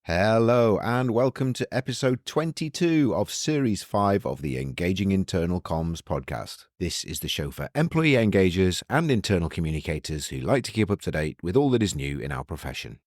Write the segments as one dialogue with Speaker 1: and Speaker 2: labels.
Speaker 1: Hello and welcome to episode 22 of series 5 of the Engaging Internal Comms podcast. This is the show for employee engagers and internal communicators who like to keep up to date with all that is new in our profession.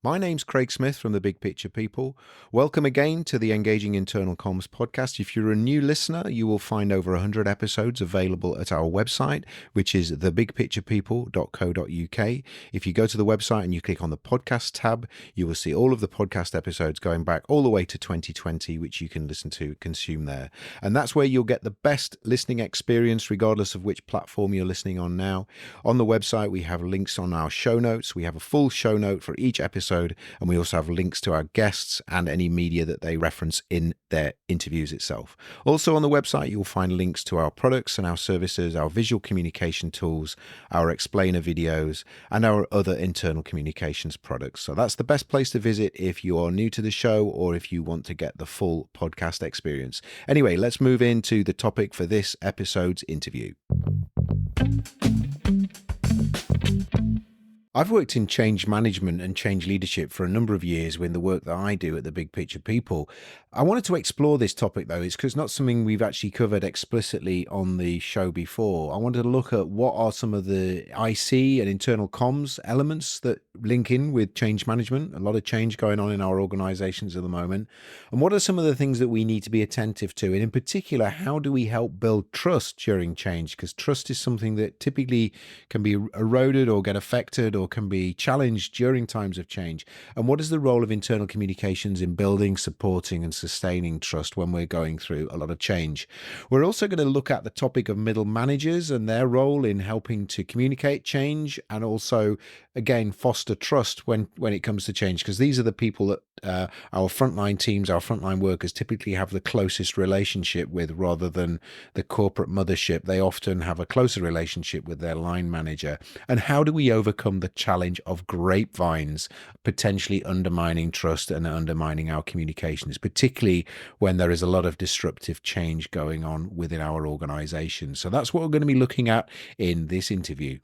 Speaker 1: My name's Craig Smith from the Big Picture People. Welcome again to the Engaging Internal Comms podcast. If you're a new listener, you will find over 100 episodes available at our website, which is thebigpicturepeople.co.uk. If you go to the website and you click on the podcast tab, you will see all of the podcast episodes going back all the way to 2020, which you can listen to, consume there. And that's where you'll get the best listening experience, regardless of which platform you're listening on now. On the website, we have links on our show notes. We have a full show note for each episode. And we also have links to our guests and any media that they reference in their interviews itself. Also on the website, you'll find links to our products and our services, our visual communication tools, our explainer videos, and our other internal communications products. So that's the best place to visit if you are new to the show or if you want to get the full podcast experience. Anyway, let's move into the topic for this episode's interview. I've worked in change management and change leadership for a number of years with the work that I do at the Big Picture People. I wanted to explore this topic, though. It's because it's not something we've actually covered explicitly on the show before. I wanted to look at what are some of the IC and internal comms elements that link in with change management. A lot of change going on in our organizations at the moment. And what are some of the things that we need to be attentive to? And in particular, how do we help build trust during change? Because trust is something that typically can be eroded or get affected or can be challenged during times of change. And what is the role of internal communications in building, supporting, and sustaining trust when we're going through a lot of change? We're also going to look at the topic of middle managers and their role in helping to communicate change and also, again, foster trust when it comes to change, because these are the people that our frontline teams, our frontline workers typically have the closest relationship with, rather than the corporate mothership. They often have a closer relationship with their line manager. And how do we overcome the challenge of grapevines potentially undermining trust and undermining our communications, particularly when there is a lot of disruptive change going on within our organization? So that's what we're going to be looking at in this interview.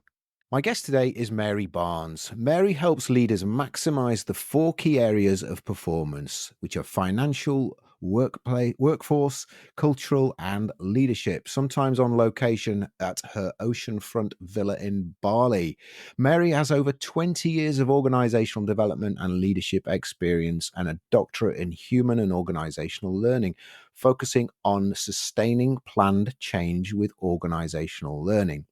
Speaker 1: My guest today is Mary Barnes. Mary helps leaders maximize the 4 key areas of performance, which are financial, workforce, cultural, and leadership, sometimes on location at her oceanfront villa in Bali. Mary has over 20 years of organizational development and leadership experience and a doctorate in human and organizational learning, focusing on sustaining planned change with organizational learning.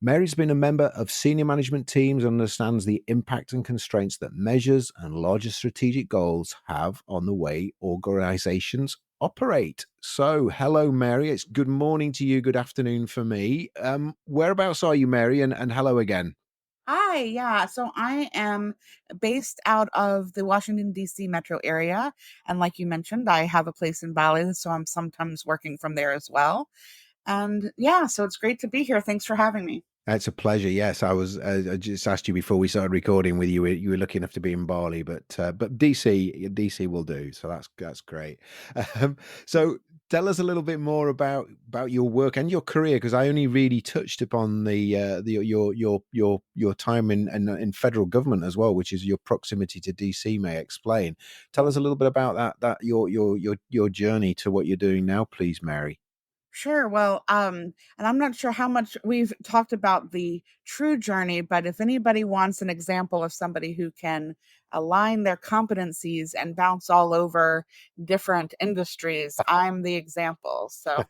Speaker 1: Mary's been a member of senior management teams and understands the impact and constraints that measures and larger strategic goals have on the way organizations operate. So, hello, Mary. It's good morning to you. Good afternoon for me. Whereabouts are you, Mary? And hello again.
Speaker 2: Hi, yeah. So I am based out of the Washington, D.C. metro area. And like you mentioned, I have a place in Bali, so I'm sometimes working from there as well. And yeah, so it's great to be here. Thanks for having me.
Speaker 1: It's a pleasure. Yes, I just asked you before we started recording whether you were lucky enough to be in Bali, but DC will do. So that's great. Um, so tell us a little bit more about your work and your career, because I only really touched upon the your time in federal government as well, which is your proximity to DC may explain. Tell us a little bit about that your journey to what you're doing now, please, Mary.
Speaker 2: Sure. Well, and I'm not sure how much we've talked about the true journey, but if anybody wants an example of somebody who can align their competencies and bounce all over different industries, I'm the example. So,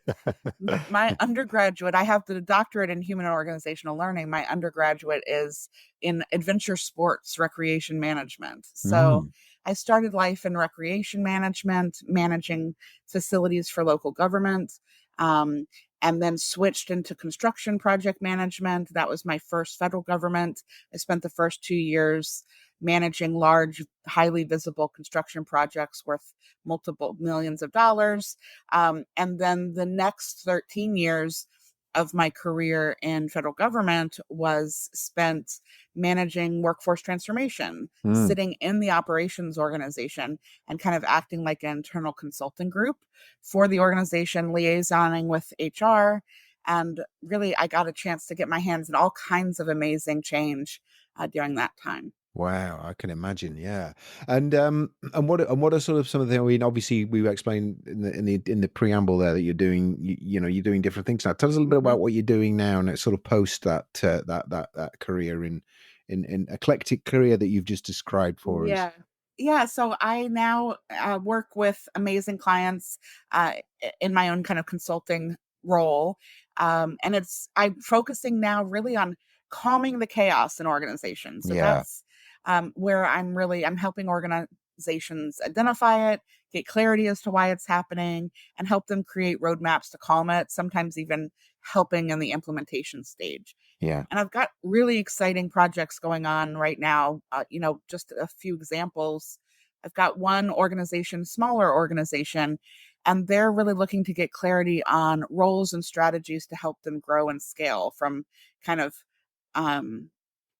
Speaker 2: my undergraduate, I have the doctorate in human and organizational learning. My undergraduate is in adventure sports recreation management. So,
Speaker 1: Mm.
Speaker 2: I started life in recreation management, managing facilities for local government, um, and then switched into construction project management. That was my first federal government. I spent the first 2 years managing large, highly visible construction projects worth multiple millions of dollars. And then the next 13 years of my career in federal government was spent managing workforce transformation,
Speaker 1: Mm.
Speaker 2: sitting in the operations organization and kind of acting like an internal consulting group for the organization, liaisoning with HR And really, I got a chance to get my hands in all kinds of amazing change during that time.
Speaker 1: Wow, I can imagine, yeah. And what are sort of some of the, I mean, obviously we explained in the preamble there that you're doing, you're doing different things now. Tell us a little bit
Speaker 2: Mhm.
Speaker 1: about what you're doing now, and it's sort of post that career in eclectic career that you've just described for us.
Speaker 2: Yeah. Yeah, so I now, work with amazing clients, in my own kind of consulting role, and I'm focusing now really on calming the chaos in organizations. So
Speaker 1: Yeah,
Speaker 2: that's, where I'm helping organizations identify it, get clarity as to why it's happening, and help them create roadmaps to calm it, sometimes even helping in the implementation stage.
Speaker 1: yeah,
Speaker 2: And I've got really exciting projects going on right now. Just a few examples. I've got one organization, smaller organization, and they're really looking to get clarity on roles and strategies to help them grow and scale from kind of, um,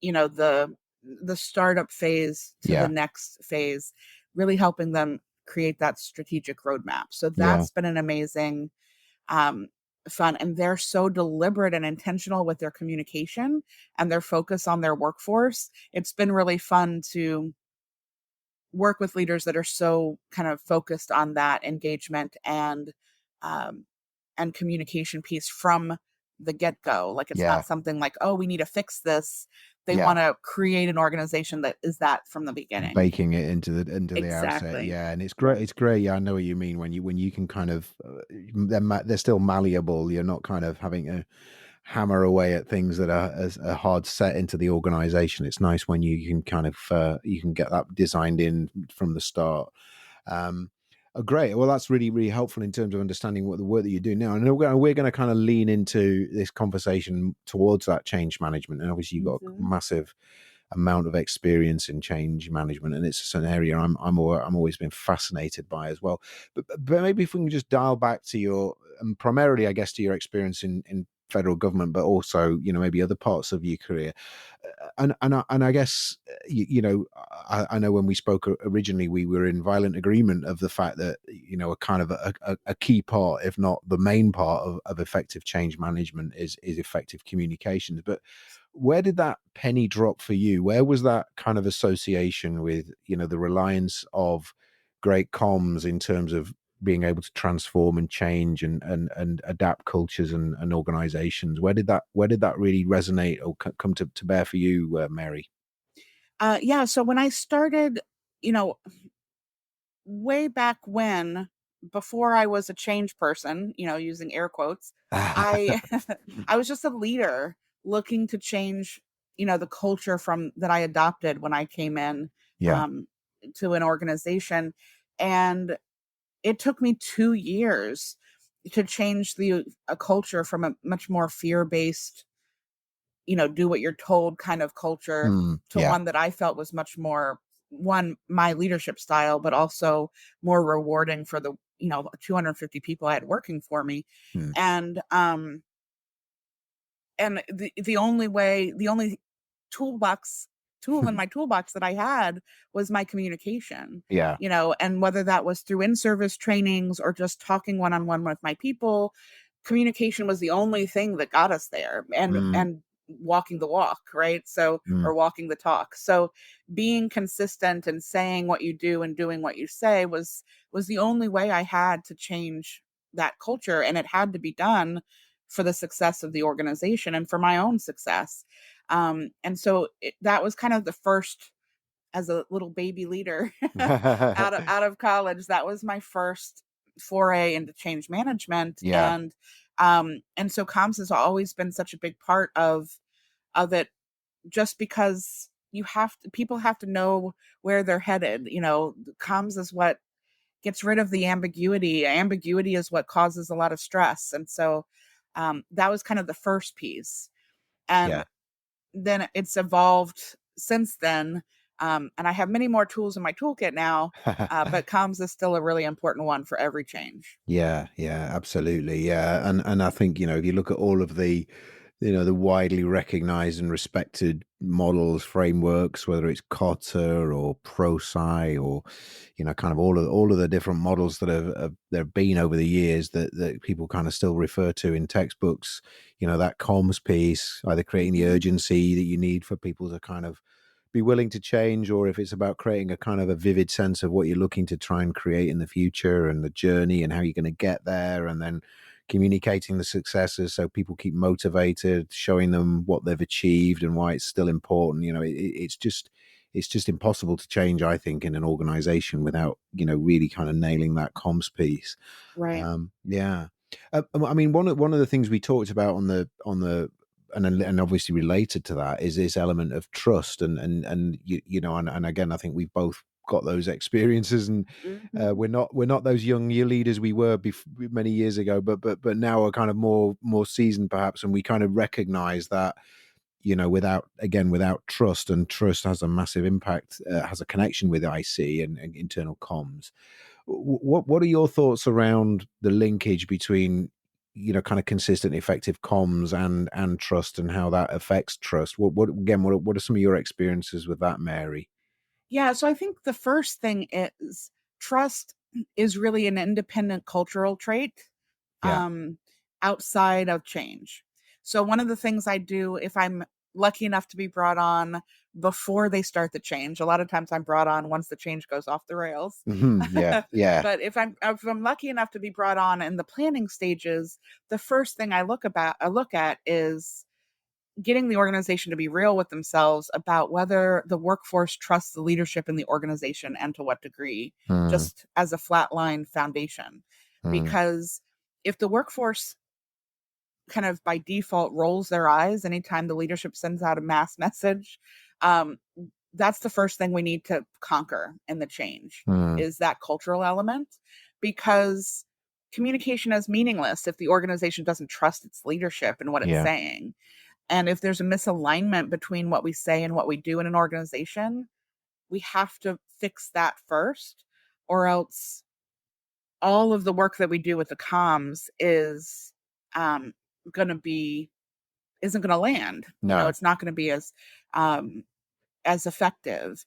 Speaker 2: the startup phase to the
Speaker 1: yeah,
Speaker 2: next phase, really helping them create that strategic roadmap. So
Speaker 1: yeah,
Speaker 2: that's been an amazing, um, fun, and they're so deliberate and intentional with their communication and their focus on their workforce. It's been really fun to work with leaders that are so kind of focused on that engagement um, and communication piece from the get go. Like it's
Speaker 1: yeah.
Speaker 2: not something like, oh, we need to fix this. They
Speaker 1: Yeah,
Speaker 2: want to create an organization that is that from the beginning.
Speaker 1: baking it into the outset,
Speaker 2: Exactly.
Speaker 1: yeah, and it's great. It's great. Yeah, I know what you mean when you can kind of they're still malleable. You're not kind of having to hammer away at things that are as a hard set into the organization. It's nice when you can kind of you can get that designed in from the start. Um, great. Well, that's really, really helpful in terms of understanding what the work that you do now. And we're going to kind of lean into this conversation towards that change management. And obviously, you've got a
Speaker 2: Mhm.
Speaker 1: massive amount of experience in change management, and it's just an area I'm always been fascinated by as well. But maybe if we can just dial back to your primarily, I guess, to your experience in federal government, but also maybe other parts of your career. And I guess I know when we spoke originally, we were in violent agreement of the fact that a kind of a key part, if not the main part of effective change management, is effective communications. But where did that penny drop for you? Where was that kind of association with the reliance of great comms in terms of being able to transform and change and adapt cultures and organizations? Where did that really resonate or come to bear for you, Mary?
Speaker 2: Yeah. So when I started, you know, way back when, before I was a change person, using air quotes, I I was just a leader looking to change, the culture from that I adopted when I came in,
Speaker 1: Yeah.
Speaker 2: um, to an organization. And it took me 2 years to change the a culture from a much more fear-based, do what you're told kind of culture
Speaker 1: Mm,
Speaker 2: to
Speaker 1: yeah.
Speaker 2: one that I felt was much more, one, my leadership style, but also more rewarding for the, 250 people I had working for me.
Speaker 1: Mm.
Speaker 2: And the only toolbox tool in my toolbox that I had was my communication,
Speaker 1: Yeah.
Speaker 2: and whether that was through in-service trainings or just talking one-on-one with my people, communication was the only thing that got us there, and
Speaker 1: Mm,
Speaker 2: and walking the walk, right? So,
Speaker 1: mm,
Speaker 2: or walking the talk. So, being consistent and saying what you do and doing what you say was the only way I had to change that culture, and it had to be done for the success of the organization and for my own success. And so that was kind of the first, as a little baby leader out of college. That was my first foray into change management,
Speaker 1: yeah.
Speaker 2: and so comms has always been such a big part of it, just because people have to know where they're headed. Comms is what gets rid of the ambiguity. Ambiguity is what causes a lot of stress. And so that was kind of the first piece. And
Speaker 1: Yeah.
Speaker 2: then it's evolved since then. And I have many more tools in my toolkit now, but comms is still a really important one for every change.
Speaker 1: Yeah, yeah, absolutely. Yeah. And I think, if you look at all of the the widely recognized and respected models, frameworks, whether it's Kotter or ProSci or, kind of all of the different models that have there have been over the years that people kind of still refer to in textbooks. That comms piece, either creating the
Speaker 2: Mhm.
Speaker 1: urgency that you need for people to kind of be willing to change, or if it's about creating a kind of a vivid sense of what you're looking to try and create in the future and the journey and how you're going to get there, and then communicating the successes so people keep motivated, showing them what they've achieved and why it's still important. It's just impossible to change, I think, in an organization without really kind of nailing that comms piece.
Speaker 2: Right.
Speaker 1: Yeah. I mean, one of the things we talked about on the and obviously related to that is this element of trust, and and again, I think we've both got those experiences, and
Speaker 2: Mhm.
Speaker 1: we're not those young year leaders we were many years ago, but now are kind of more seasoned perhaps, and we kind of recognize that without trust, and trust has a massive impact, has a connection with IC and internal comms. What are your thoughts around the linkage between kind of consistent, effective comms and trust, and how that affects trust? What are some of your experiences with that, Mary?
Speaker 2: Yeah, so I think the first thing is trust is really an independent cultural trait,
Speaker 1: Yeah.
Speaker 2: um, outside of change. So one of the things I do if I'm lucky enough to be brought on before they start the change, a lot of times I'm brought on once the change goes off the rails.
Speaker 1: Yeah. Yeah.
Speaker 2: But if I'm lucky enough to be brought on in the planning stages, the first thing I look at is getting the organization to be real with themselves about whether the workforce trusts the leadership in the organization and to what degree,
Speaker 1: Mm,
Speaker 2: just as a flatline foundation.
Speaker 1: mm,
Speaker 2: Because if the workforce kind of by default rolls their eyes anytime the leadership sends out a mass message, um, that's the first thing we need to conquer in the change
Speaker 1: mm,
Speaker 2: is that cultural element, because communication is meaningless if the organization doesn't trust its leadership and what it's
Speaker 1: yeah.
Speaker 2: saying. And if there's a misalignment between what we say and what we do in an organization, we have to fix that first, or else all of the work that we do with the comms is um, going to be isn't going to land.
Speaker 1: No.
Speaker 2: It's not going to be um, as effective.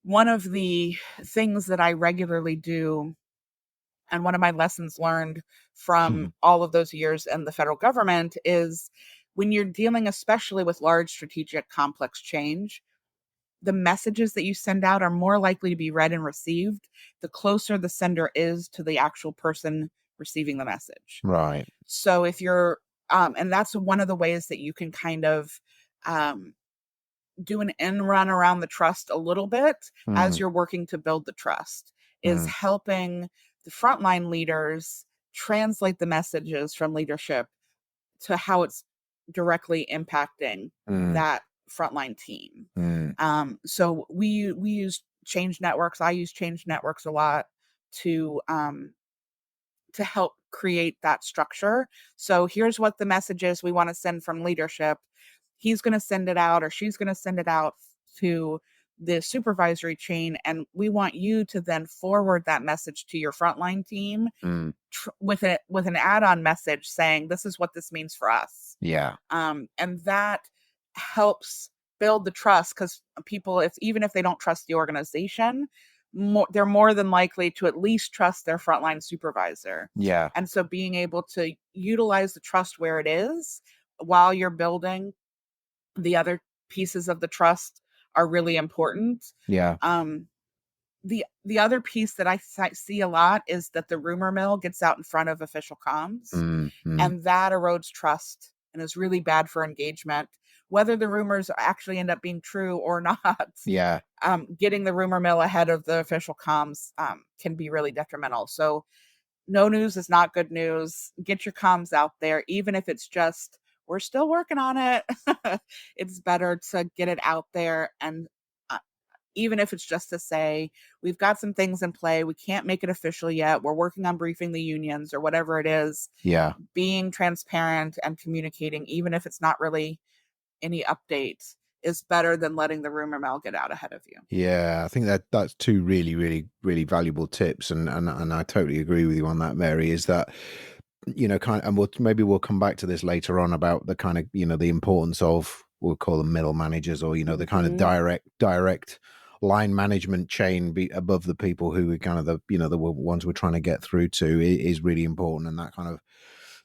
Speaker 2: One of the things that I regularly do, and one of my lessons learned from all of those years in the federal government, is when you're dealing, especially with large, strategic, complex change, the messages that you send out are more likely to be read and received the closer the sender is to the actual person receiving the message.
Speaker 1: Right.
Speaker 2: So if you're, and that's one of the ways that you can kind of um, do an end run around the trust a little bit as
Speaker 1: Mm,
Speaker 2: you're working to build the trust, is
Speaker 1: mm,
Speaker 2: helping the frontline leaders translate the messages from leadership to how it's directly impacting
Speaker 1: mm,
Speaker 2: that frontline team.
Speaker 1: mm,
Speaker 2: So we use change networks. I use change networks a lot to um, to help create that structure. So here's what the message is we want to send from leadership. He's going to send it out, or she's going to send it out to the supervisory chain, and we want you to then forward that message to your frontline team
Speaker 1: mm.
Speaker 2: with an add-on message saying this is what this means for us.
Speaker 1: Yeah.
Speaker 2: And that helps build the trust, because people, if even if they don't trust the organization, they're more than likely to at least trust their frontline supervisor.
Speaker 1: Yeah.
Speaker 2: And so being able to utilize the trust where it is while you're building the other pieces of the trust are really important.
Speaker 1: Yeah.
Speaker 2: um, the other piece that see a lot is that the rumor mill gets out in front of official comms,
Speaker 1: Mm, mm.
Speaker 2: and that erodes trust and is really bad for engagement. Whether the rumors actually end up being true or not,
Speaker 1: Yeah.
Speaker 2: getting the rumor mill ahead of the official comms can be really detrimental. So, no news is not good news. Get your comms out there, even if it's just, we're still working on it. It's better to get it out there, and uh, even if it's just to say, we've got some things in play. We can't make it official yet. We're working on briefing the unions or whatever it is.
Speaker 1: Yeah.
Speaker 2: Being transparent and communicating, even if it's not really any updates, is better than letting the rumor mill get out ahead of you.
Speaker 1: Yeah, I think that's two really, really, really valuable tips, and I totally agree with you on that, Mary. Is that kind of, and we'll come back to this later on about the kind of, the importance of, we'll call them middle managers, or, the kind of
Speaker 2: Mhm.
Speaker 1: direct line management chain above the people who are kind of the, the ones we're trying to get through to is really important. And that kind of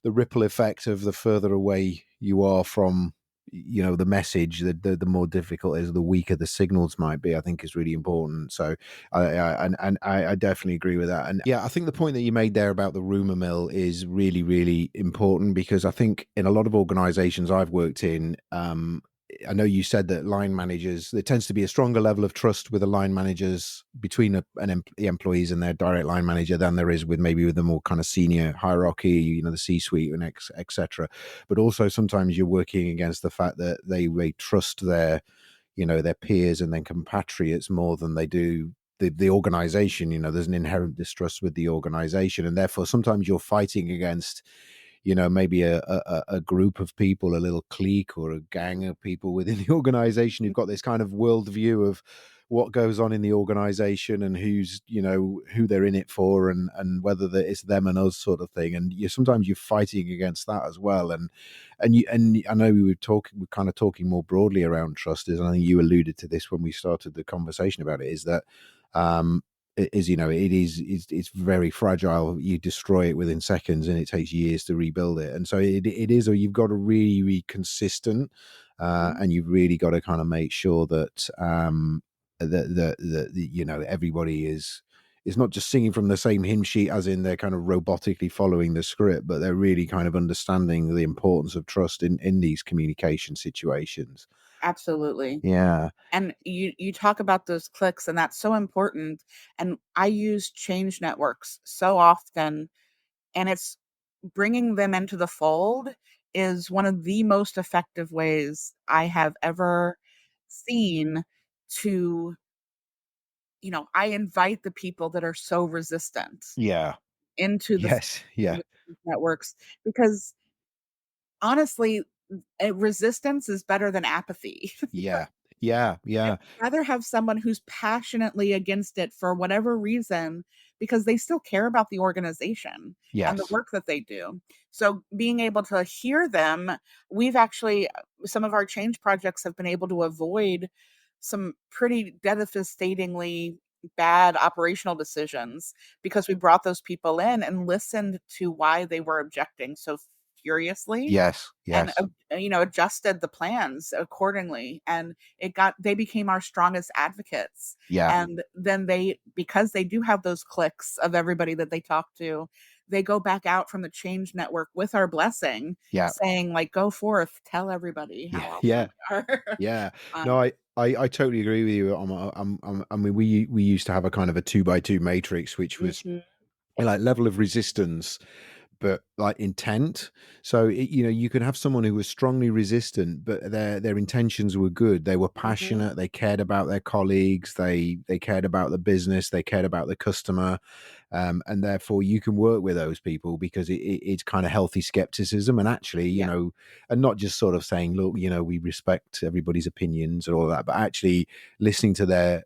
Speaker 1: the ripple effect of the further away you are from, the message, the more difficult it is, the weaker the signals might be, I think is really important. So I definitely agree with that. And yeah, I think the point that you made there about the rumor mill is really, really important, because I think in a lot of organizations I've worked in, I know you said that line managers, there tends to be a stronger level of trust with the line managers between the employees and their direct line manager than there is with maybe with the more kind of senior hierarchy, the C-suite and etc. But also sometimes you're working against the fact that they trust their peers and then compatriots more than they do the organization. There's an inherent distrust with the organization, and therefore sometimes you're fighting against, maybe a group of people, a little clique or a gang of people within the organization who've got this kind of worldview of what goes on in the organization and who's, who they're in it for, and whether that it's them and us sort of thing. And sometimes you're fighting against that as well. And I know we're kind of talking more broadly around trust, is, and I think you alluded to this when we started the conversation about it, is that it is, it's very fragile. You destroy it within seconds and it takes years to rebuild it. And so it is, or you've got to really be consistent,
Speaker 2: Mhm.
Speaker 1: and you've really got to kind of make sure that everybody is not just singing from the same hymn sheet, as in they're kind of robotically following the script, but they're really kind of understanding the importance of trust in these communication situations.
Speaker 2: Absolutely.
Speaker 1: Yeah.
Speaker 2: And you talk about those clicks, and that's so important, and I use change networks so often, and it's bringing them into the fold is one of the most effective ways I have ever seen to, I invite the people that are so resistant
Speaker 1: Yeah.
Speaker 2: into
Speaker 1: Yes. Yeah.
Speaker 2: the networks, because honestly, resistance is better than apathy.
Speaker 1: Yeah. Yeah.
Speaker 2: I'd
Speaker 1: Yeah.
Speaker 2: rather have someone who's passionately against it for whatever reason, because they still care about the organization and the
Speaker 1: Yes.
Speaker 2: work that they do. So being able to hear them, we've actually, some of our change projects have been able to avoid some pretty devastatingly bad operational decisions, because we brought those people in and listened to why they were objecting so furiously,
Speaker 1: Yes.
Speaker 2: and
Speaker 1: Yes.
Speaker 2: adjusted the plans accordingly, and they became our strongest advocates.
Speaker 1: Yeah.
Speaker 2: And then because they do have those cliques of everybody that they talk to, they go back out from the change network with our blessing,
Speaker 1: Yeah.
Speaker 2: saying like, go forth, tell everybody
Speaker 1: Yeah.
Speaker 2: how awesome
Speaker 1: Yeah.
Speaker 2: we are.
Speaker 1: Yeah. No,
Speaker 2: um
Speaker 1: I totally agree with you. I mean, we used to have a kind of a 2 by 2 matrix, which was
Speaker 2: mhm,
Speaker 1: like level of resistance, but like intent. So you could have someone who was strongly resistant, but their intentions were good. They were
Speaker 2: mhm,
Speaker 1: passionate. They cared about their colleagues. They cared about the business. They cared about the customer. And therefore you can work with those people because it's kind of healthy skepticism, and actually,
Speaker 2: yeah,
Speaker 1: and not just sort of saying, look, we respect everybody's opinions and all that, but actually listening to their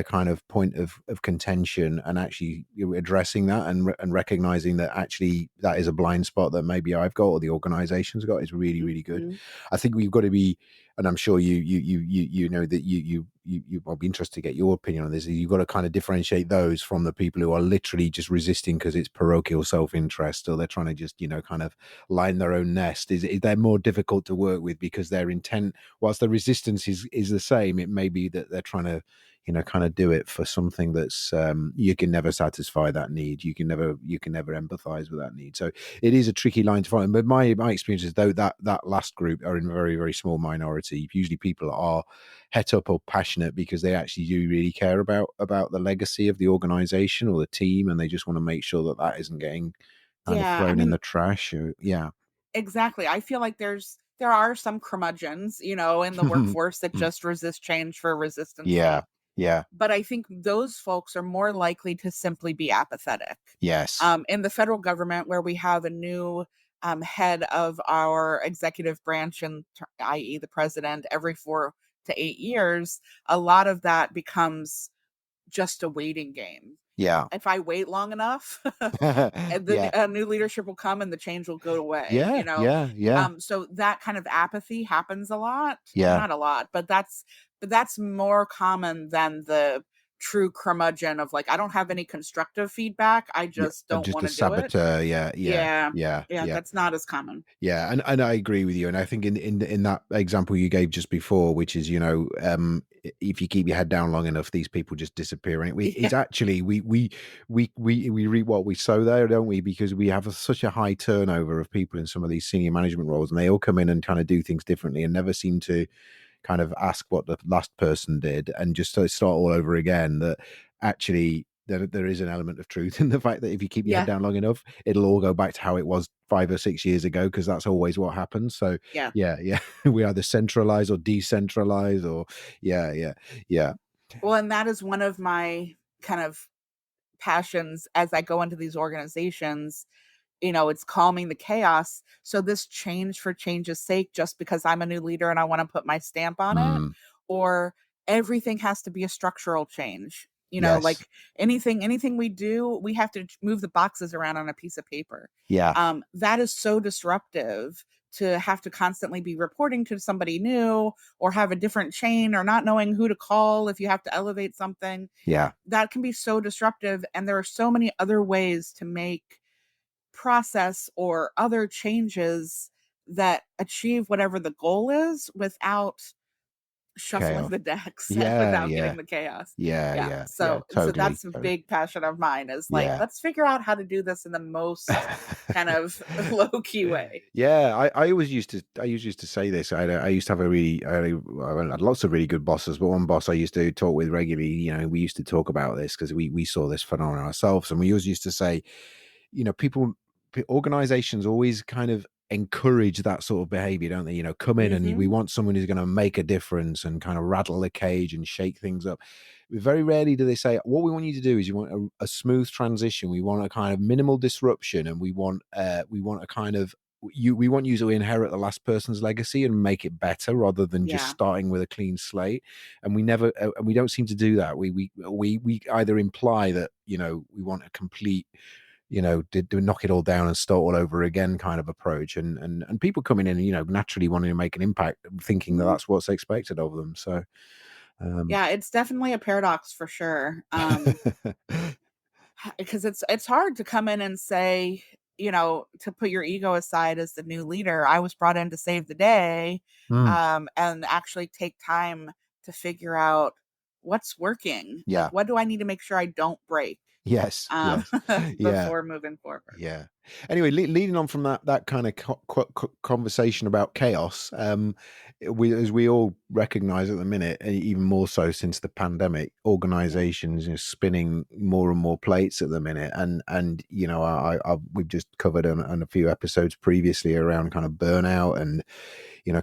Speaker 1: kind of point of contention, and actually addressing that, and recognizing that actually that is a blind spot that maybe I've got or the organization's got, is really, really good.
Speaker 2: mhm.
Speaker 1: I think we've got to be, and I'm sure you know that I'll be interested to get your opinion on this. You've got to kind of differentiate those from the people who are literally just resisting because it's parochial self-interest, or they're trying to just kind of line their own nest. Is they're more difficult to work with because their intent, whilst the resistance is the same, it may be that they're trying to kind of do it for something that's you can never satisfy that need. You can never empathize with that need. So it is a tricky line to find. But my experience is, though, that last group are in a very, very small minority. Usually people are het up or passionate because they actually do really care about the legacy of the organization or the team, and they just want to make sure that that isn't getting kind of
Speaker 2: Yeah, I
Speaker 1: thrown in
Speaker 2: mean,
Speaker 1: the trash. Yeah.
Speaker 2: exactly. I feel like there are some curmudgeons, in the workforce that just resist change for resistance
Speaker 1: Yeah.
Speaker 2: sake.
Speaker 1: Yeah.
Speaker 2: But I think those folks are more likely to simply be apathetic.
Speaker 1: Yes.
Speaker 2: In the federal government, where we have a new head of our executive branch, and i.e., the president, every 4 to 8 years, a lot of that becomes just a waiting game.
Speaker 1: Yeah.
Speaker 2: If I wait long enough, and then
Speaker 1: Yeah.
Speaker 2: new leadership will come and the change will go away,
Speaker 1: Yeah, yeah, yeah,
Speaker 2: so that kind of apathy happens a lot. Well,
Speaker 1: yeah.
Speaker 2: not a lot, but that's more common than the true curmudgeon of like, I don't have any constructive feedback. I
Speaker 1: Yeah,
Speaker 2: just don't
Speaker 1: just
Speaker 2: want
Speaker 1: a
Speaker 2: to do it.
Speaker 1: saboteur, yeah, yeah,
Speaker 2: Yeah.
Speaker 1: yeah,
Speaker 2: Yeah,
Speaker 1: yeah.
Speaker 2: that's not as common.
Speaker 1: Yeah, and I agree with you, and I think in that example you gave just before, which is, if you keep your head down long enough, these people just disappear, and it's
Speaker 2: Yeah.
Speaker 1: actually we reap what we sow there, don't we? Because we have such a high turnover of people in some of these senior management roles, and they all come in and kind of do things differently, and never seem to kind of ask what the last person did, and just so start all over again. That actually there is an element of truth in the fact that if you keep your head
Speaker 2: Yeah.
Speaker 1: down long enough, it'll all go back to how it was 5 or 6 years ago, because that's always what happens. So
Speaker 2: Yeah.
Speaker 1: yeah, yeah, we either centralize or decentralize, or yeah, yeah, yeah.
Speaker 2: Well, and that is one of my kind of passions as I go into these organizations. It's calming the chaos. So this change for change's sake, just because I'm a new leader and I want to put my stamp on it,
Speaker 1: Mm,
Speaker 2: or everything has to be a structural change.
Speaker 1: yes,
Speaker 2: Like anything we do, we have to move the boxes around on a piece of paper.
Speaker 1: yeah,
Speaker 2: That is so disruptive to have to constantly be reporting to somebody new or have a different chain or not knowing who to call if you have to elevate something.
Speaker 1: yeah,
Speaker 2: That can be so disruptive. And there are so many other ways to make process or other changes that achieve whatever the goal is without shuffling
Speaker 1: chaos.
Speaker 2: the decks and
Speaker 1: Yeah,
Speaker 2: without
Speaker 1: yeah,
Speaker 2: getting the chaos.
Speaker 1: yeah,
Speaker 2: Yeah.
Speaker 1: yeah, yeah.
Speaker 2: So
Speaker 1: Totally,
Speaker 2: that's a
Speaker 1: totally.
Speaker 2: big passion of mine is like,
Speaker 1: Yeah.
Speaker 2: let's figure out how to do this in the most kind of low key way.
Speaker 1: Yeah, I always used to say this. I used to have I had lots of really good bosses, but one boss I used to talk with regularly. We used to talk about this because we saw this phenomenon ourselves, and we always used to say, people, organizations always kind of encourage that sort of behavior, don't they? Come in and we
Speaker 2: Mhm.
Speaker 1: want someone who's going to make a difference and kind of rattle the cage and shake things up. Very rarely do they say, what we want you to do is you want a smooth transition. We want a kind of minimal disruption, and we want a kind of we want you to inherit the last person's legacy and make it better, rather than just
Speaker 2: Yeah.
Speaker 1: starting with a clean slate. And we never and we don't seem to do that. We either imply that we want a complete, do knock it all down and start all over again kind of approach, and people coming in, naturally wanting to make an impact, thinking that
Speaker 2: Mhm.
Speaker 1: that's what's expected of them. So um
Speaker 2: Yeah, it's definitely a paradox for sure. Because it's hard to come in and say, to put your ego aside as the new leader. I was brought in to save the day,
Speaker 1: Mm,
Speaker 2: and actually take time to figure out what's working. Like,
Speaker 1: yeah,
Speaker 2: what do I need to make sure I don't break,
Speaker 1: yes,
Speaker 2: um,
Speaker 1: yes, yeah.
Speaker 2: before moving forward?
Speaker 1: Yeah. Anyway, leading on from that kind of conversation about chaos, as we all recognise at the minute, and even more so since the pandemic,
Speaker 2: Yeah.
Speaker 1: organisations are spinning more and more plates at the minute, and we've just covered on a few episodes previously around kind of burnout, and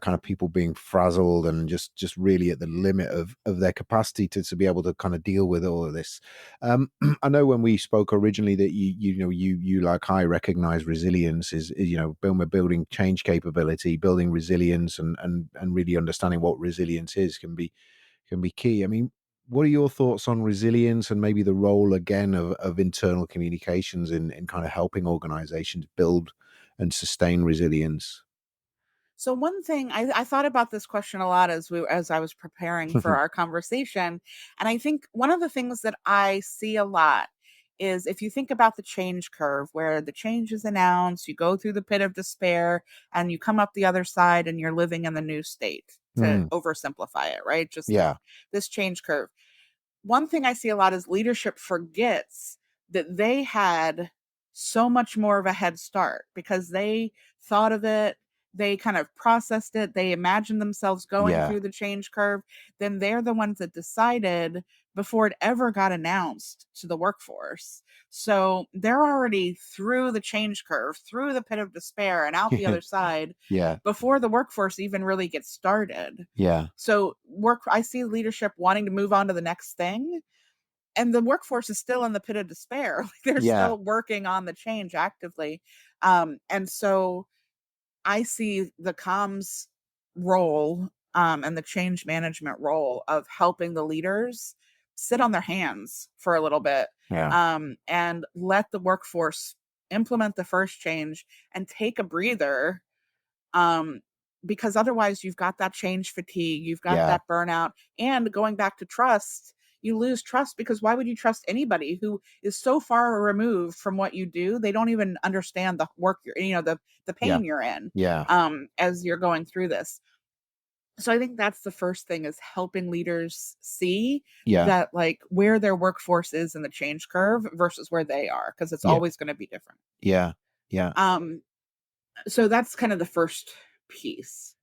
Speaker 1: kind of people being frazzled and just really at the limit of their capacity to be able to kind of deal with all of this. I know when we spoke originally that you like I recognize resilience is when we're building change capability, building resilience, and really understanding what resilience is can be key. I mean, what are your thoughts on resilience and maybe the role again of internal communications in kind of helping organizations build and sustain resilience?
Speaker 2: So one thing I thought about this question a lot as I was preparing for our conversation, and I think one of the things that I see a lot is if you think about the change curve where the change is announced, you go through the pit of despair and you come up the other side and you're living in the new state, to
Speaker 1: Mm,
Speaker 2: oversimplify it, right? Just
Speaker 1: yeah.
Speaker 2: this change curve. One thing I see a lot is leadership forgets that they had so much more of a head start because they thought of it, they kind of processed it, they imagined themselves going
Speaker 1: Yeah.
Speaker 2: through the change curve. Then they're the ones that decided before it ever got announced to the workforce. So they're already through the change curve, through the pit of despair, and out the other side
Speaker 1: Yeah.
Speaker 2: before the workforce even really gets started.
Speaker 1: Yeah.
Speaker 2: So I see leadership wanting to move on to the next thing, and the workforce is still in the pit of despair. Like they're
Speaker 1: Yeah.
Speaker 2: still working on the change actively. And so I see the comms role, and the change management role of helping the leaders sit on their hands for a little bit,
Speaker 1: Yeah.
Speaker 2: and let the workforce implement the first change and take a breather, um, because otherwise you've got that change fatigue, you've got
Speaker 1: Yeah.
Speaker 2: that burnout, and going back to trust, you lose trust because why would you trust anybody who is so far removed from what you do? They don't even understand the work the
Speaker 1: Yeah.
Speaker 2: pain you're in,
Speaker 1: Yeah.
Speaker 2: as you're going through this. So I think that's the first thing is helping leaders see
Speaker 1: Yeah.
Speaker 2: that like where their workforce is in the change curve versus where they are, because it's
Speaker 1: Yeah.
Speaker 2: always going to be different.
Speaker 1: Yeah. Yeah.
Speaker 2: Um, so that's kind of the first piece.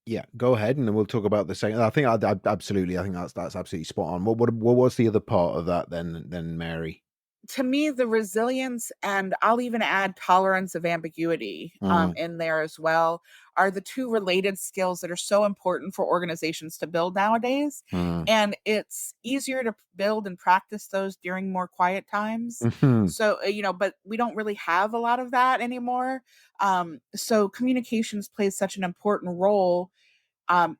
Speaker 1: Yeah, go ahead, and then we'll talk about the second. I think I absolutely. I think that's absolutely spot on. What was the other part of that then, Mary?
Speaker 2: To me, the resilience, and I'll even add tolerance of ambiguity
Speaker 1: Mm,
Speaker 2: in there as well, are the two related skills that are so important for organizations to build nowadays.
Speaker 1: mm,
Speaker 2: And it's easier to build and practice those during more quiet times.
Speaker 1: mhm,
Speaker 2: So, but we don't really have a lot of that anymore. So, communications plays such an important role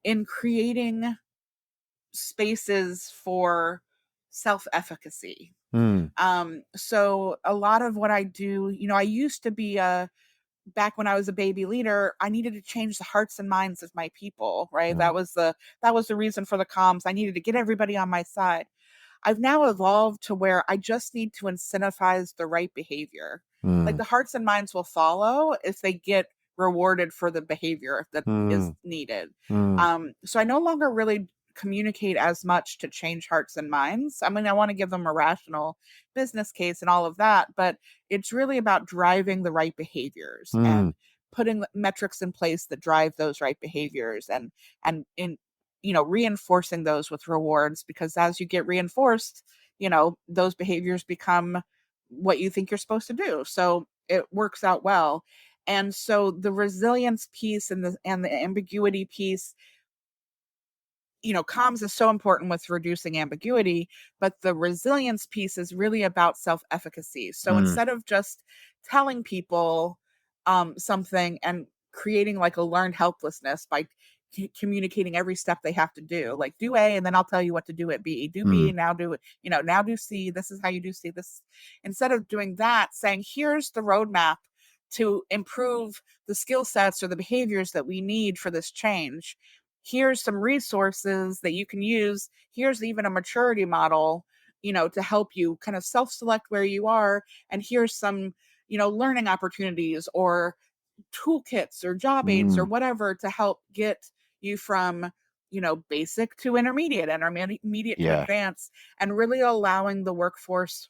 Speaker 2: in creating spaces for self efficacy.
Speaker 1: mm,
Speaker 2: So a lot of what I do, I used to be back when I was a baby leader, I needed to change the hearts and minds of my people, right?
Speaker 1: mm,
Speaker 2: That was the reason for the comms. I needed to get everybody on my side. I've now evolved to where I just need to incentivize the right behavior. Like
Speaker 1: mm,
Speaker 2: the hearts and minds will follow if they get rewarded for the behavior that is
Speaker 1: mm,
Speaker 2: needed.
Speaker 1: mm,
Speaker 2: So I no longer really communicate as much to change hearts and minds. I mean, I want to give them a rational business case and all of that, but it's really about driving the right behaviors
Speaker 1: mm,
Speaker 2: and putting metrics in place that drive those right behaviors, and in reinforcing those with rewards, because as you get reinforced, those behaviors become what you think you're supposed to do. So it works out well. And so the resilience piece and the ambiguity piece, comms is so important with reducing ambiguity, but the resilience piece is really about self efficacy. So
Speaker 1: mm,
Speaker 2: instead of just telling people something and creating like a learned helplessness by communicating every step they have to do, like do A and then I'll tell you what to do at B, do B,
Speaker 1: mm,
Speaker 2: now do it, now do C, this is how you do C. This, instead of doing that, saying, here's the roadmap to improve the skill sets or the behaviors that we need for this change. Here's some resources that you can use. Here's even a maturity model, to help you kind of self select where you are. And here's some, learning opportunities or toolkits or job aids or
Speaker 1: mm.
Speaker 2: whatever to help get you from, basic to intermediate and intermediate to
Speaker 1: Yeah,
Speaker 2: advanced, and really allowing the workforce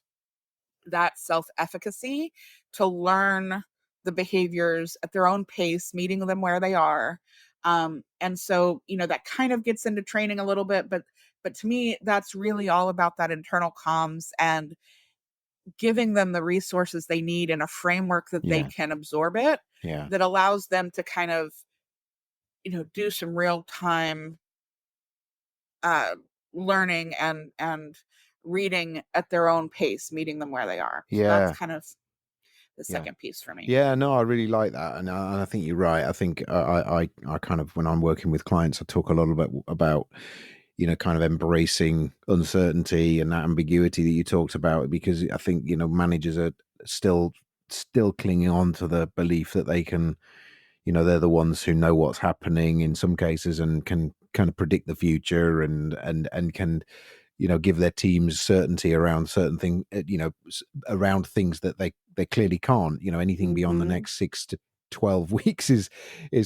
Speaker 2: that self efficacy to learn the behaviors at their own pace, meeting them where they are. And so, that kind of gets into training a little bit, but to me, that's really all about that internal comms and giving them the resources they need in a framework that they
Speaker 1: yeah,
Speaker 2: can absorb it,
Speaker 1: yeah,
Speaker 2: that allows them to kind of, do some real time uh, learning and reading at their own pace, meeting them where they are. So that's
Speaker 1: yeah,
Speaker 2: kind of the
Speaker 1: yeah.
Speaker 2: second piece for me.
Speaker 1: Yeah, no, I really like that, and I think you're right. I think I kind of when I'm working with clients, I talk a lot about kind of embracing uncertainty and that ambiguity that you talked about, because I think managers are still clinging on to the belief that they can, they're the ones who know what's happening in some cases and can kind of predict the future and can give their teams certainty around certain thing, around things that they clearly can't. Anything beyond the
Speaker 2: Mhm.
Speaker 1: next 6 to 12 weeks is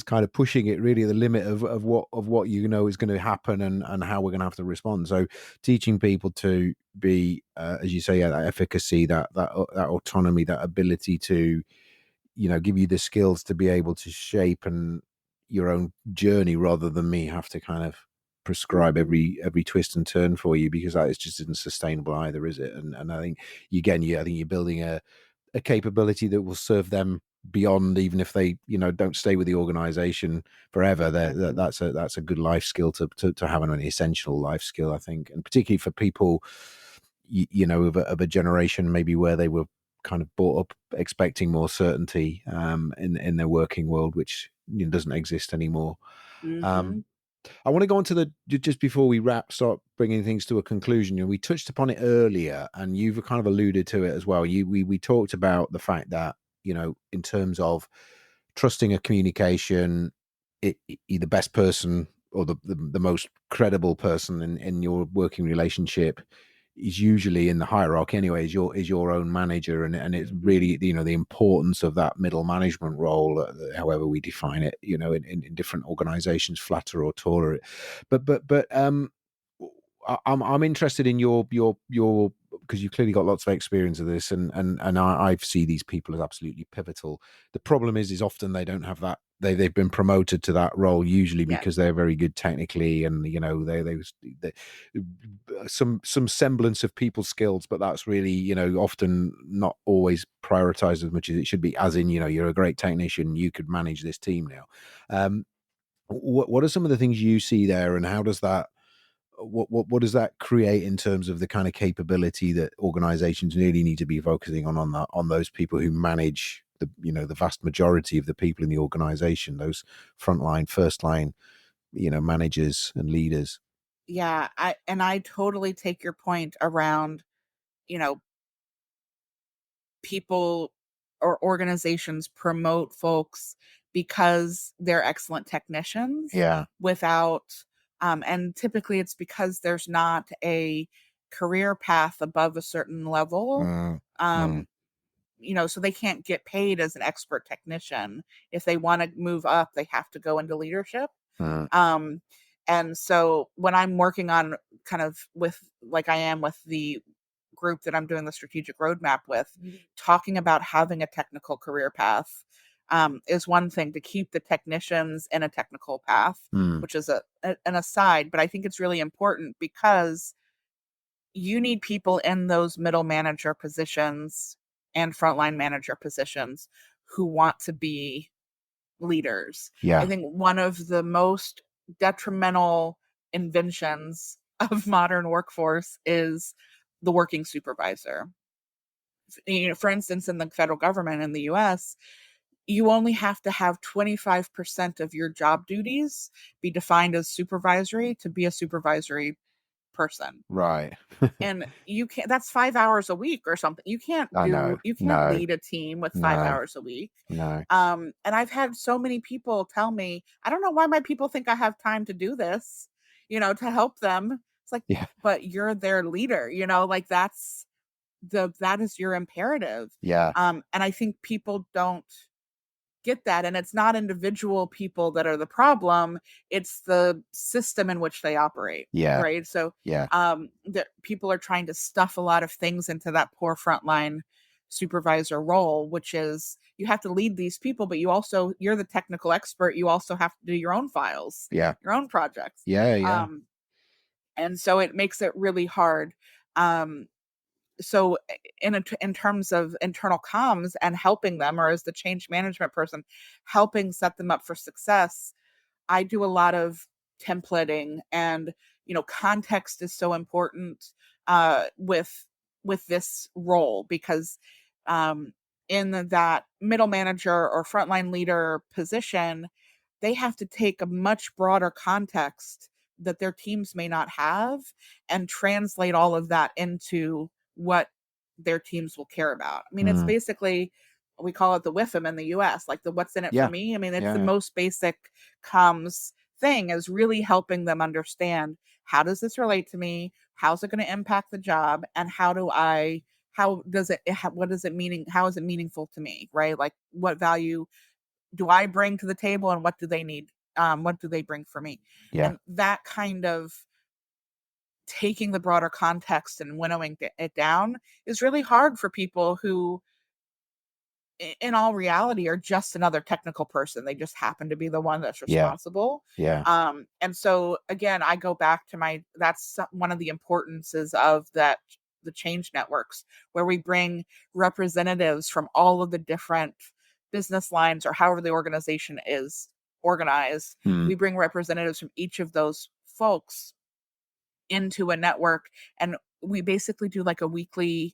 Speaker 1: kind of pushing it really the limit of what is going to happen and how we're going to have to respond. So teaching people to be, as you say, that efficacy, that autonomy, that ability to give you the skills to be able to shape and your own journey rather than me have to kind of prescribe
Speaker 2: Mhm.
Speaker 1: every twist and turn for you, because that is just isn't sustainable either, is it? And I think I think you're building a capability that will serve them beyond, even if they don't stay with the organization forever.
Speaker 2: Exactly.
Speaker 1: That's a good life skill to have, an essential life skill, I think, and particularly for people of a generation maybe where they were kind of brought up expecting more certainty in their working world, which doesn't exist anymore.
Speaker 2: Mhm.
Speaker 1: Um, I want to go on to just before we start bringing things to a conclusion. We touched upon it earlier, and you've kind of alluded to it as well. We talked about the fact that in terms of trusting a communication, the best person or the most credible person in your working relationship is usually in the hierarchy anyway, is your own manager, and it's really the importance of that middle management role, however we define it, in different organizations, flatter or taller. But I'm interested in your because you've clearly got lots of experience of this, and I see these people as absolutely pivotal. The problem is often they don't have that. They've been promoted to that role usually
Speaker 2: Yes.
Speaker 1: because they're very good technically, and they some semblance of people skills, but that's really often not always prioritized as much as it should be. As in, you're a great technician, you could manage this team now. What are some of the things you see there, and how does that what does that create in terms of the kind of capability that organizations really need to be focusing on those people who manage the vast majority of the people in the organization, those frontline, first line, managers and leaders?
Speaker 2: Yeah, I totally take your point around, you know, people or organizations promote folks because they're excellent technicians
Speaker 1: Yeah.
Speaker 2: without and typically it's because there's not a career path above a certain level.
Speaker 1: Mm, mm,
Speaker 2: Um so they can't get paid as an expert technician. If they want to move up, they have to go into leadership.
Speaker 1: mm,
Speaker 2: Um, and so when I'm working on kind of with like I am with the group that I'm doing the strategic roadmap with, talking about having a technical career path is one thing to keep the technicians in a technical path,
Speaker 1: mm.
Speaker 2: which is an aside, but I think it's really important because you need people in those middle manager positions and frontline manager positions who want to be leaders. I
Speaker 1: Yeah.
Speaker 2: think one of the most detrimental inventions of modern workforce is the working supervisor. For instance, in the federal government in the US, you only have to have 25% of your job duties be defined as supervisory to be a supervisory person.
Speaker 1: Right.
Speaker 2: And you can't that's 5 hours a week or something.
Speaker 1: I know.
Speaker 2: You can't
Speaker 1: No.
Speaker 2: lead a team with 5
Speaker 1: No.
Speaker 2: hours a week.
Speaker 1: No.
Speaker 2: And I've had so many people tell me, "I don't know why my people think I have time to do this," to help them. It's like,
Speaker 1: Yeah.
Speaker 2: "But you're their leader," like that is your imperative.
Speaker 1: Yeah.
Speaker 2: And I think people don't get that, and it's not individual people that are the problem, it's the system in which they operate,
Speaker 1: Yeah.
Speaker 2: right? So
Speaker 1: Yeah.
Speaker 2: that people are trying to stuff a lot of things into that poor frontline supervisor role, which is you have to lead these people, but you're the technical expert, you also have to do your own files,
Speaker 1: Yeah.
Speaker 2: your own projects.
Speaker 1: Yeah. Yeah.
Speaker 2: um and so it makes it really hard. So in terms of internal comms and helping them, or as the change management person helping set them up for success, I do a lot of templating, and context is so important with this role because um in that middle manager or frontline leader position, they have to take a much broader context that their teams may not have and translate all of that into what their teams will care about. I mean, it's
Speaker 1: Mm.
Speaker 2: basically, we call it the WIFM in the US, like the what's in it for
Speaker 1: Yeah.
Speaker 2: me. I mean, it's the
Speaker 1: Yeah.
Speaker 2: most basic comms thing, is really helping them understand, how does this relate to me? How's it going to impact the job? And how does it, what does it meaning? How is it meaningful to me? Right? Like, what value do I bring to the table, and what do they need? What do they bring for me?
Speaker 1: Yeah.
Speaker 2: And that kind of taking the broader context and winnowing it down is really hard for people who in all reality are just another technical person. They just happen to be the one that's
Speaker 1: Yeah.
Speaker 2: responsible.
Speaker 1: Yeah.
Speaker 2: And so again, I go back to one of the importances of the change networks, where we bring representatives from all of the different business lines, or however the organization is organized.
Speaker 1: Mm.
Speaker 2: We bring representatives from each of those folks into a network, and we basically do like a weekly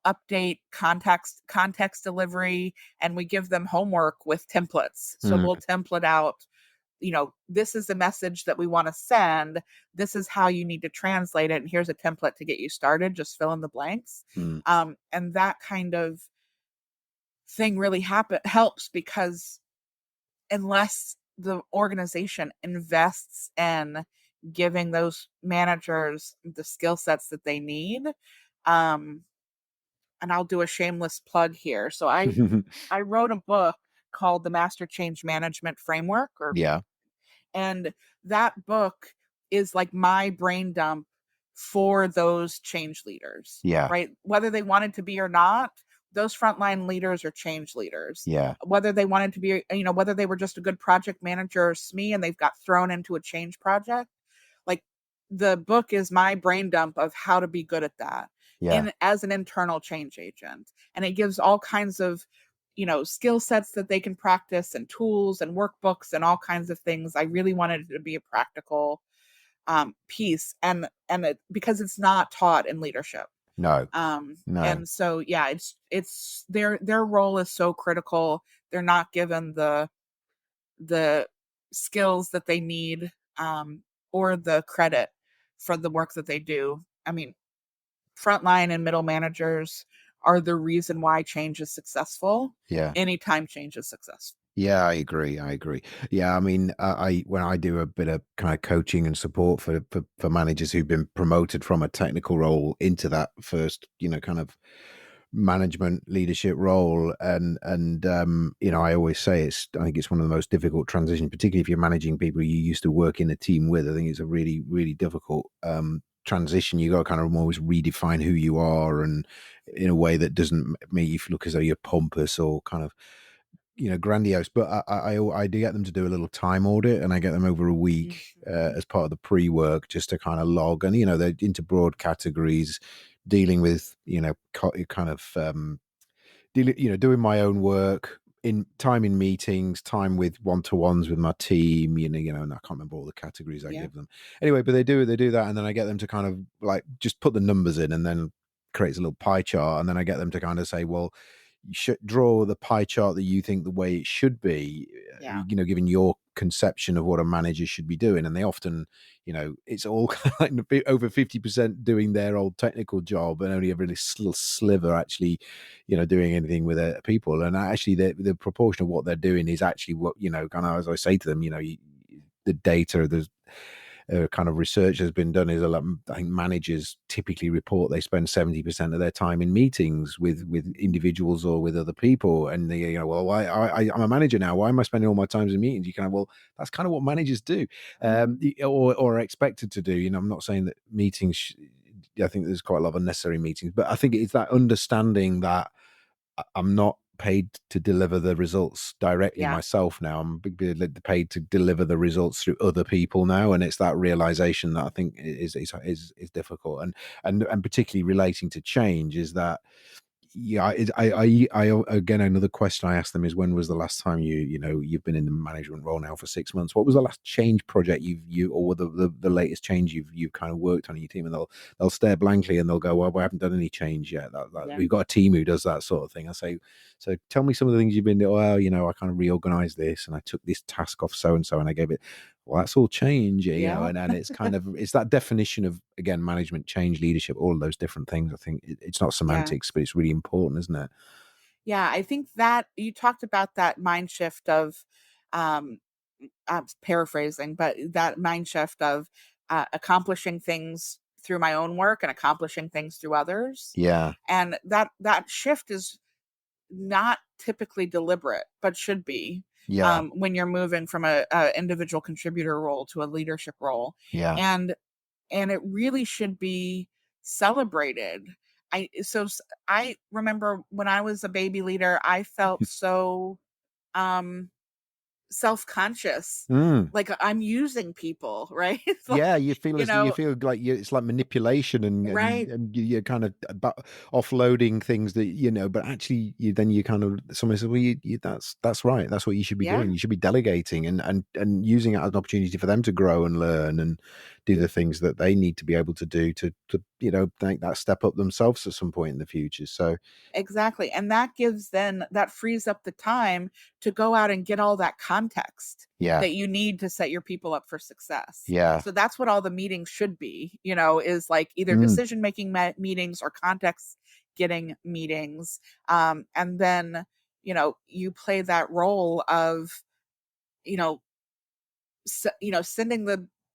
Speaker 2: update, context delivery, and we give them homework with templates. So
Speaker 1: Mm.
Speaker 2: we'll template out this is the message that we want to send. This is how you need to translate it. And here's a template to get you started. Just fill in the blanks.
Speaker 1: Mm.
Speaker 2: And that kind of thing really helps, because unless the organization invests in giving those managers the skill sets that they need, um, and I'll do a shameless plug here. So I wrote a book called The Master Change Management Framework,
Speaker 1: Yeah.
Speaker 2: and that book is like my brain dump for those change leaders,
Speaker 1: Yeah.
Speaker 2: right? Whether they wanted to be or not, those frontline leaders are change leaders.
Speaker 1: Yeah.
Speaker 2: Whether they wanted to be, whether they were just a good project manager or SME and they've got thrown into a change project, like, the book is my brain dump of how to be good at that
Speaker 1: Yeah.
Speaker 2: in as an internal change agent. And it gives all kinds of, skill sets that they can practice, and tools and workbooks and all kinds of things. I really wanted it to be a practical piece, because it's not taught in leadership.
Speaker 1: No. No.
Speaker 2: And so, yeah, it's their role is so critical. They're not given the skills that they need, or the credit for the work that they do. I mean, frontline and middle managers are the reason why change is successful.
Speaker 1: Yeah.
Speaker 2: Anytime change is successful.
Speaker 1: Yeah, I agree. I agree. Yeah, I mean, I when I do a bit of kind of coaching and support for managers who've been promoted from a technical role into that first, kind of management leadership role, and I always say I think it's one of the most difficult transitions, particularly if you're managing people you used to work in a team with. I think it's a really, really difficult transition. You got to kind of always redefine who you are, and in a way that doesn't make you look as though you're pompous or kind of grandiose. But I do get them to do a little time audit, and I get them over a week
Speaker 2: Mhm.
Speaker 1: as part of the pre-work, just to kind of log, and they're into broad categories, dealing with kind of doing my own work, in time in meetings, time with one-to-ones with my team, and I can't remember all the categories I
Speaker 2: Yeah.
Speaker 1: give them. Anyway, but they do that, and then I get them to kind of like just put the numbers in, and then creates a little pie chart, and then I get them to kind of say, well, you should draw the pie chart that you think the way it should be,
Speaker 2: Yeah.
Speaker 1: given your conception of what a manager should be doing. And they often, it's all like a bit over 50% doing their old technical job, and only a really little sliver actually, doing anything with people. And actually, the proportion of what they're doing is actually what, kind of, as I say to them, the data, the kind of research has been done is a lot. I think managers typically report they spend 70% of their time in meetings with individuals or with other people, and they well, I'm a manager now, why am I spending all my time in meetings? You kind of, well, that's kind of what managers do,
Speaker 2: Mhm.
Speaker 1: or are expected to do. I'm not saying that meetings. I think there's quite a lot of unnecessary meetings, but I think it's that understanding that I'm not paid to deliver the results directly
Speaker 2: Yeah.
Speaker 1: myself now. I'm paid to deliver the results through other people now, and it's that realization that I think is difficult, and particularly relating to change is that. Yeah, again, another question I asked them is, when was the last time you've been in the management role now for 6 months? What was the last change project or the latest change you've kind of worked on in your team? And they'll stare blankly and they'll go, well, we haven't done any change yet.
Speaker 2: Yeah.
Speaker 1: We've got a team who does that sort of thing. I say, so tell me some of the things you've been doing. Well, I kind of reorganized this, and I took this task off so and so, and I gave it. Well, that's all change,
Speaker 2: Yeah.
Speaker 1: and it's kind of, it's that definition of, again, management, change, leadership, all of those different things. I think it's not
Speaker 2: Yeah.
Speaker 1: semantics, but it's really important, isn't it?
Speaker 2: Yeah. I think that you talked about that mind shift of, um, I'm paraphrasing, but that mind shift of accomplishing things through my own work and accomplishing things through others.
Speaker 1: Yeah,
Speaker 2: And that shift is not typically deliberate, but should be,
Speaker 1: yeah,
Speaker 2: when you're moving from a individual contributor role to a leadership role,
Speaker 1: yeah.
Speaker 2: and it really should be celebrated. I remember when I was a baby leader, I felt so um self-conscious,
Speaker 1: Mm.
Speaker 2: like I'm using people, right? It's
Speaker 1: Yeah,
Speaker 2: like,
Speaker 1: you feel
Speaker 2: you
Speaker 1: as you
Speaker 2: know,
Speaker 1: feel like it's like manipulation, and
Speaker 2: right?
Speaker 1: you're kind of offloading things that but actually you kind of, somebody says, well, that's right, that's what you should be
Speaker 2: Yeah.
Speaker 1: doing. You should be delegating, and using it as an opportunity for them to grow and learn, and do the things that they need to be able to do to take that step up themselves at some point in the future. So
Speaker 2: Exactly, and that frees up the time to go out and get all that context
Speaker 1: yeah,
Speaker 2: that you need to set your people up for success.
Speaker 1: yeah,
Speaker 2: So that's what all the meetings should be, is like either
Speaker 1: mm,
Speaker 2: decision-making meetings or context getting meetings. And then, you play that role of, you know, sending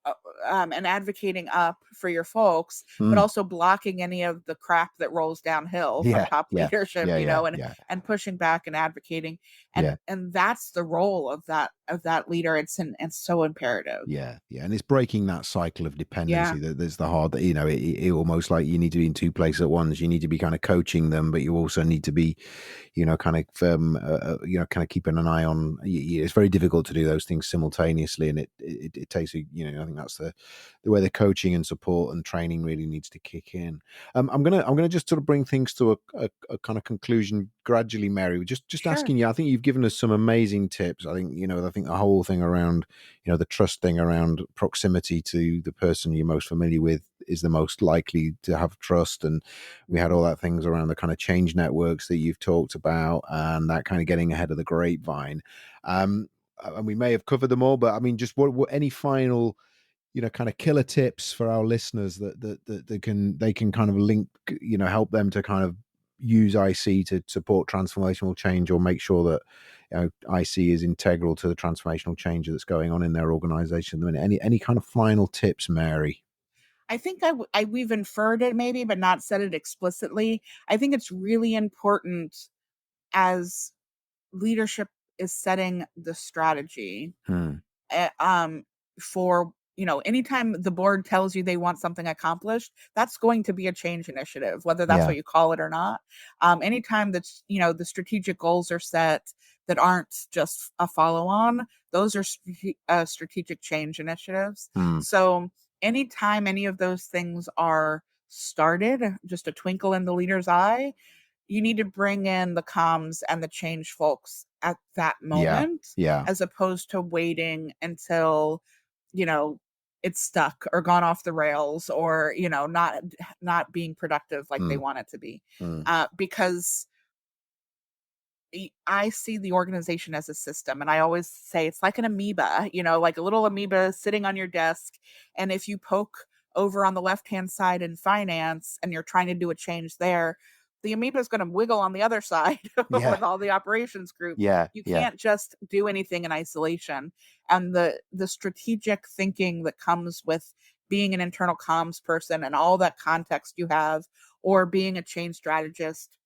Speaker 2: uh, and advocating up for your folks, but
Speaker 1: mm,
Speaker 2: also blocking any of the crap that rolls downhill from
Speaker 1: yeah,
Speaker 2: top
Speaker 1: yeah,
Speaker 2: leadership,
Speaker 1: yeah, yeah,
Speaker 2: and
Speaker 1: yeah,
Speaker 2: pushing back and advocating,
Speaker 1: yeah.
Speaker 2: and that's the role of that leader. It's so imperative.
Speaker 1: Yeah, yeah, and it's breaking that cycle of dependency.
Speaker 2: Yeah.
Speaker 1: That there's the hard, it almost like you need to be in two places at once. You need to be kind of coaching them, but you also need to be, kind of, kind of keeping an eye on. It's very difficult to do those things simultaneously, and it takes I think that's the way the coaching and support and training really needs to kick in. I'm gonna just sort of bring things to a kind of conclusion gradually, Mary. Just
Speaker 2: Sure.
Speaker 1: asking you. I think you've given us some amazing tips. I think the whole thing around the trust thing around proximity to the person you're most familiar with is the most likely to have trust. And we had all
Speaker 2: Mhm.
Speaker 1: that things around the kind of change networks that you've talked about and that kind of getting ahead of the grapevine. Um, and we may have covered them all, but I mean, just what any final kind of killer tips for our listeners that they can kind of link, help them to kind of use IC to support transformational change or make sure that IC is integral to the transformational change that's going on in their organization. I mean, any kind of final tips, Mary?
Speaker 2: I think we've inferred it maybe, but not said it explicitly. I think it's really important as leadership is setting the strategy,
Speaker 1: Hmm.
Speaker 2: eh, um, for anytime the board tells you they want something accomplished, that's going to be a change initiative, whether that's
Speaker 1: Yeah.
Speaker 2: what you call it or not. Anytime that's the strategic goals are set that aren't just a follow on, those are strategic change initiatives.
Speaker 1: Hmm.
Speaker 2: So anytime any of those things are started, just a twinkle in the leader's eye, you need to bring in the comms and the change folks at that
Speaker 1: Yeah.
Speaker 2: moment,
Speaker 1: Yeah.
Speaker 2: as opposed to waiting until, you know, it's stuck or gone off the rails, or, not being productive like they
Speaker 1: Hmm.
Speaker 2: want it to be.
Speaker 1: Hmm.
Speaker 2: Because I see the organization as a system, and I always say it's like an amoeba, like a little amoeba sitting on your desk. And if you poke over on the left hand side in finance and you're trying to do a change there, the amoeba is going to wiggle on the other side
Speaker 1: Yeah.
Speaker 2: with all the operations group.
Speaker 1: Yeah.
Speaker 2: You
Speaker 1: Yeah.
Speaker 2: can't just do anything in isolation. And the strategic thinking that comes with being an internal comms person and all that context you have, or being a change strategist,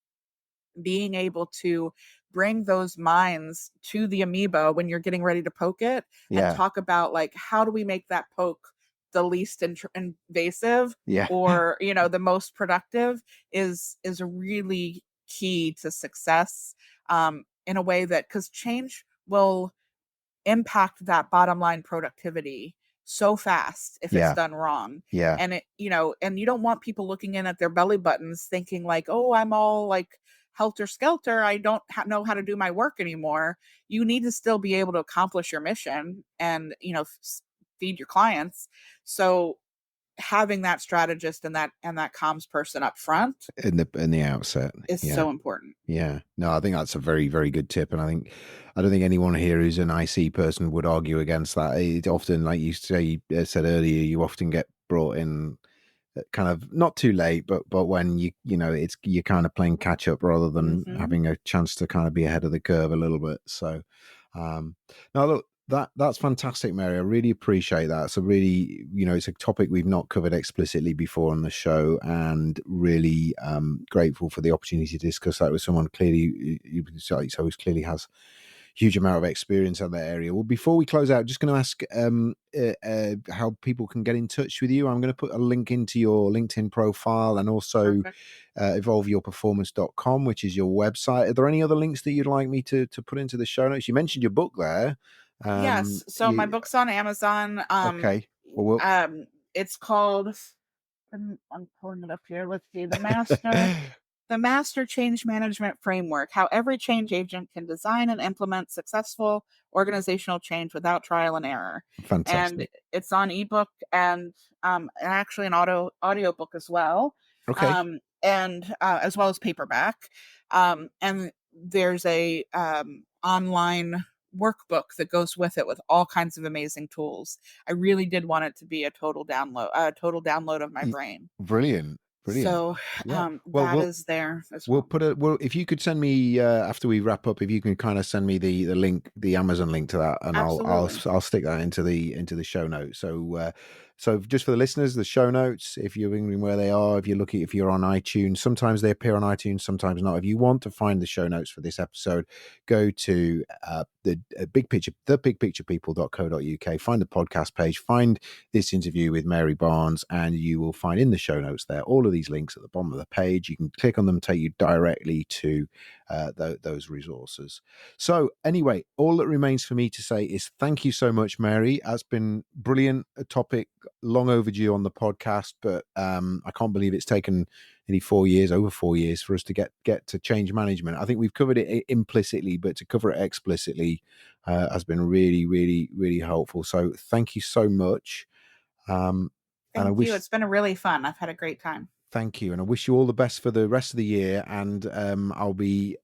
Speaker 2: being able to bring those minds to the amoeba when you're getting ready to poke it, and
Speaker 1: Yeah.
Speaker 2: talk about, like, how do we make that poke the least invasive,
Speaker 1: Yeah.
Speaker 2: or the most productive, is really key to success, in a way that, because change will impact that bottom line productivity so fast if it's
Speaker 1: Yeah.
Speaker 2: done wrong.
Speaker 1: Yeah.
Speaker 2: And and you don't want people looking in at their belly buttons thinking like, "Oh, I'm all like helter skelter. I don't know how to do my work anymore." You need to still be able to accomplish your mission and, feed your clients. So having that strategist and that comms person up front
Speaker 1: In the outset.
Speaker 2: is
Speaker 1: Yeah.
Speaker 2: so important.
Speaker 1: Yeah. No, I think that's a very, very good tip. And I don't think anyone here who's an IC person would argue against that. It often, like you said earlier, you often get brought in kind of not too late, but when it's you're kind of playing catch up rather than
Speaker 2: Mhm.
Speaker 1: having a chance to kind of be ahead of the curve a little bit. So, now look, that's fantastic, Mary. I really appreciate that. So really, it's a topic we've not covered explicitly before on the show, and really grateful for the opportunity to discuss that with someone clearly who clearly has huge amount of experience in that area. Well, before we close out, just going to ask how people can get in touch with you. I'm going to put a link into your LinkedIn profile and also
Speaker 2: Perfect.
Speaker 1: evolveyourperformance.com, which is your website. Are there any other links that you'd like me to put into the show notes? You mentioned your book there.
Speaker 2: Yes. So my
Speaker 1: You,
Speaker 2: book's on Amazon.
Speaker 1: okay. Well, we'll
Speaker 2: It's called, I'm pulling it up here. Let's see. The Master. The Master Change Management Framework: How Every Change Agent Can Design and Implement Successful Organizational Change Without Trial and Error. And
Speaker 1: Fantastic.
Speaker 2: it's on ebook and actually an audiobook as well,
Speaker 1: Okay.
Speaker 2: and as well as paperback. And there's a online workbook that goes with it with all kinds of amazing tools. I really did want it to be a total download of my
Speaker 1: Y-
Speaker 2: brain.
Speaker 1: Brilliant. Brilliant.
Speaker 2: So
Speaker 1: Yeah. Well,
Speaker 2: that is there as
Speaker 1: we'll
Speaker 2: well.
Speaker 1: put a well. If you could send me after we wrap up, if you can kind of send me the link, the Amazon link to that, and
Speaker 2: Absolutely.
Speaker 1: I'll stick that into the show notes. So just for the listeners, the show notes. If you're wondering where they are, if you're on iTunes, sometimes they appear on iTunes, sometimes not. If you want to find the show notes for this episode, go to the big picture, thebigpicturepeople.co.uk. Find the podcast page, find this interview with Mary Barnes, and you will find in the show notes there all of these links at the bottom of the page. You can click on them, take you directly to those resources. So anyway, all that remains for me to say is thank you so much, Mary. That's been brilliant. A topic long overdue on the podcast, but I can't believe it's taken nearly over 4 years for us to get to change management. I think we've covered it implicitly, but to cover it explicitly has been really, really, really helpful. So thank you so much. And I
Speaker 2: Thank you.
Speaker 1: wish
Speaker 2: It's been really fun. I've had a great time.
Speaker 1: Thank you, and I wish you all the best for the rest of the year. And won't be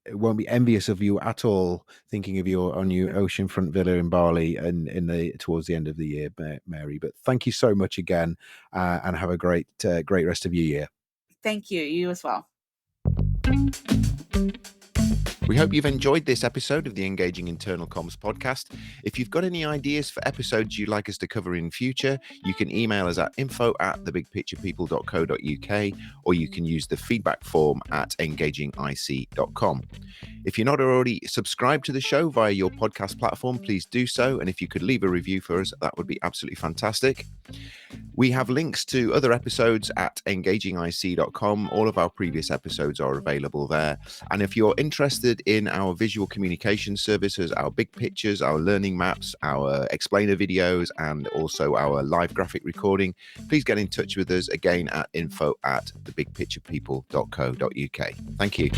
Speaker 1: envious of you at all. Thinking of your oceanfront villa in Bali and towards the end of the year, Mary. But thank you so much again, and have a great rest of your year.
Speaker 2: Thank you. You as well.
Speaker 1: We hope you've enjoyed this episode of the Engaging Internal Comms podcast. If you've got any ideas for episodes you'd like us to cover in future, you can email us at info@thebigpicturepeople.co.uk, or you can use the feedback form at engagingic.com. If you're not already subscribed to the show via your podcast platform, please do so. And if you could leave a review for us, that would be absolutely fantastic. We have links to other episodes at engagingic.com. All of our previous episodes are available there. And if you're interested in our visual communication services, our big pictures, our learning maps, our explainer videos, and also our live graphic recording, please get in touch with us again at info@thebigpicturepeople.co.uk. Thank you.